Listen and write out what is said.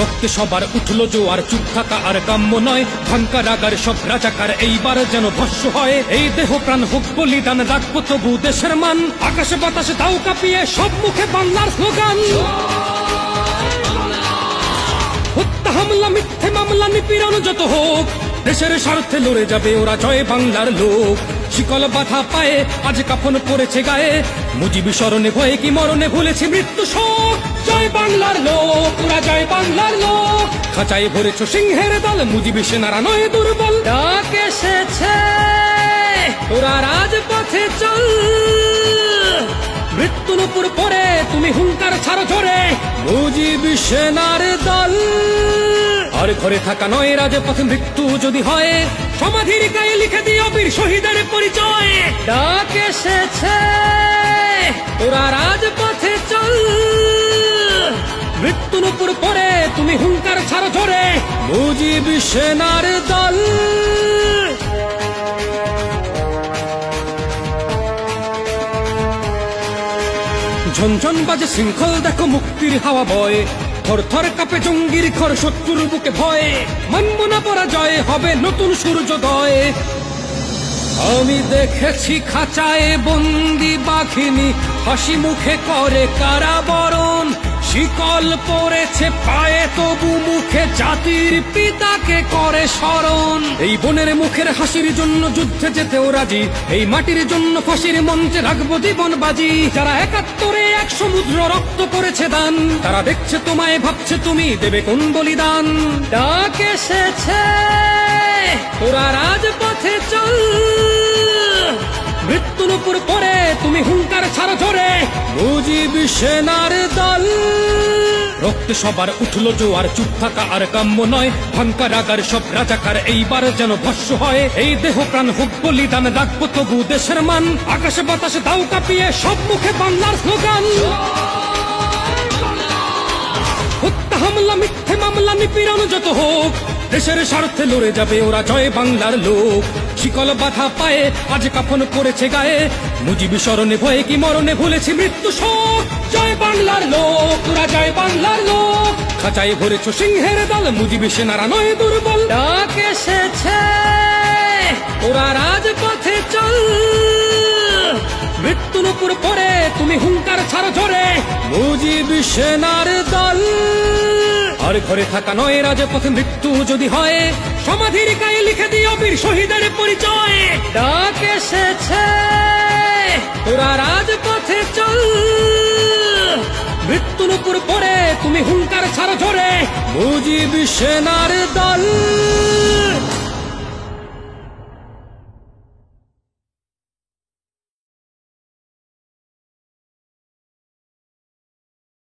রক্তে সবার উঠল জোয়ার, চুপ থাকা আর কাম্য নয়। ভাঙ্কা রাগার সব রাজাকার এইবার যেন ভস্য হয়। এই দেহ প্রাণ হোক বলিদান, রাখবো তবু দেশের মান। আকাশে বাতাসে দাও কাঁপিয়ে সব মুখে বাংলার স্লোগান। হত্যা হামলা মিথ্যে মামলা নিপীড়ন যত হোক, দেশের স্বার্থে লড়ে যাবে ওরা, জয় বাংলার লোক। শিকল বাধা পায়ে আজ কাফন পড়েছে গায়ে, মুজিবি স্মরণে ভয়ে কি মরণে ভুলেছি মৃত্যু শোক। জয় বাংলার লোক, ওরা জয় বাংলার লোক। খাঁচায় ভরেছ সিংহের দল, মুজিবি সেনারা নয় দুর্বল। ডাক এসেছে ওরা রাজপথে চল, মৃত্যুর উপর পরে তুমি হুঙ্কার ছাড়ো ঝরে, মুজিবি সেনার দল। আর ঘরে থাকা নয় রাজপথে মৃত্যু যদি হয়, সমাধির গায়ে লিখে দিও বীর শহীদের পরিচয়। ডাক এসেছে ওরা রাজপথে চল, মৃত্যুর উপর পরে তুমি হুঙ্কার ছাড়ো ঝরে, মুজিবি সেনার দল। ঝনঝন বাজে শৃঙ্খল দেখো মুক্তির হাওয়া বয়, থর থর কাঁপে জঙ্গির ঘর শত্রুর বুকে ভয়। মানব না পরাজয়, হবে নতুন সূর্যোদয়। আমি দেখেছি খাঁচায় বন্দি বাঘিনী, হাসি মুখে করে কারাবরণ। শিকল পড়েছে পায়ে তবু মুখে জাতির পিতাকে করে স্মরণ। এই বনের মুখের হাসির জন্য যুদ্ধে যেতেও রাজি, এই মাটির জন্য ফাঁসির মঞ্চে রাখবো জীবন বাজি। যারা ৭১-এ এক সমুদ্র রক্ত করেছে দান, তারা দেখছে তোমায়, ভাবছে তুমি দেবে কোন বলিদান। ডাক এসেছে ওরা রাজপথে চল, মৃত্যুর উপর পরে তুমি হুঙ্কার ছাড়ো ঝরে, মুজিবি সেনার দল। রক্তে সবার উঠল জোয়ার, চুপ থাকা আর কাম্য নয়। ভাঙ্কা রাগার সব রাজাকার এইবার যেন ভস্য হয়। এই দেহ প্রাণ হোক বলিদান, রাখবো তবু দেশের মান। আকাশে বাতাসে দাও কাঁপিয়ে সব মুখে বাংলার স্লোগান। হত্যা হামলা মিথ্যে মামলা নিপীড়ন যত হোক, দেশের স্বার্থে লড়ে যাবে ওরা, জয় বাংলার লোক। শিকল বাধা পায়ে আজ কাফন পড়েছে গায়ে, মুজিবি স্মরণে ভয়ে কি মরণে ভুলেছি মৃত্যু শোক। জয় বাংলার লোক, ওরা জয় বাংলার লোক। খাঁচায় ভরেছ সিংহের দল, মুজিবি সেনারা নয় দুর্বল। ডাক এসেছে ওরা রাজপথে চল, মৃত্যুর উপর পরে তুমি হুঙ্কার ছাড়ো ঝরে, মুজিবি সেনার দল। আর ঘরে থাকা নয় রাজপথে মৃত্যু যদি হয়, সমাধির গায়ে লিখে দিও বীর শহীদের পরিচয়। ডাক এসেছে ওরা রাজপথে চল, মৃত্যুর উপর পরে তুমি হুঙ্কার ছাড়ো ঝরে, মুজিবি সেনার দল।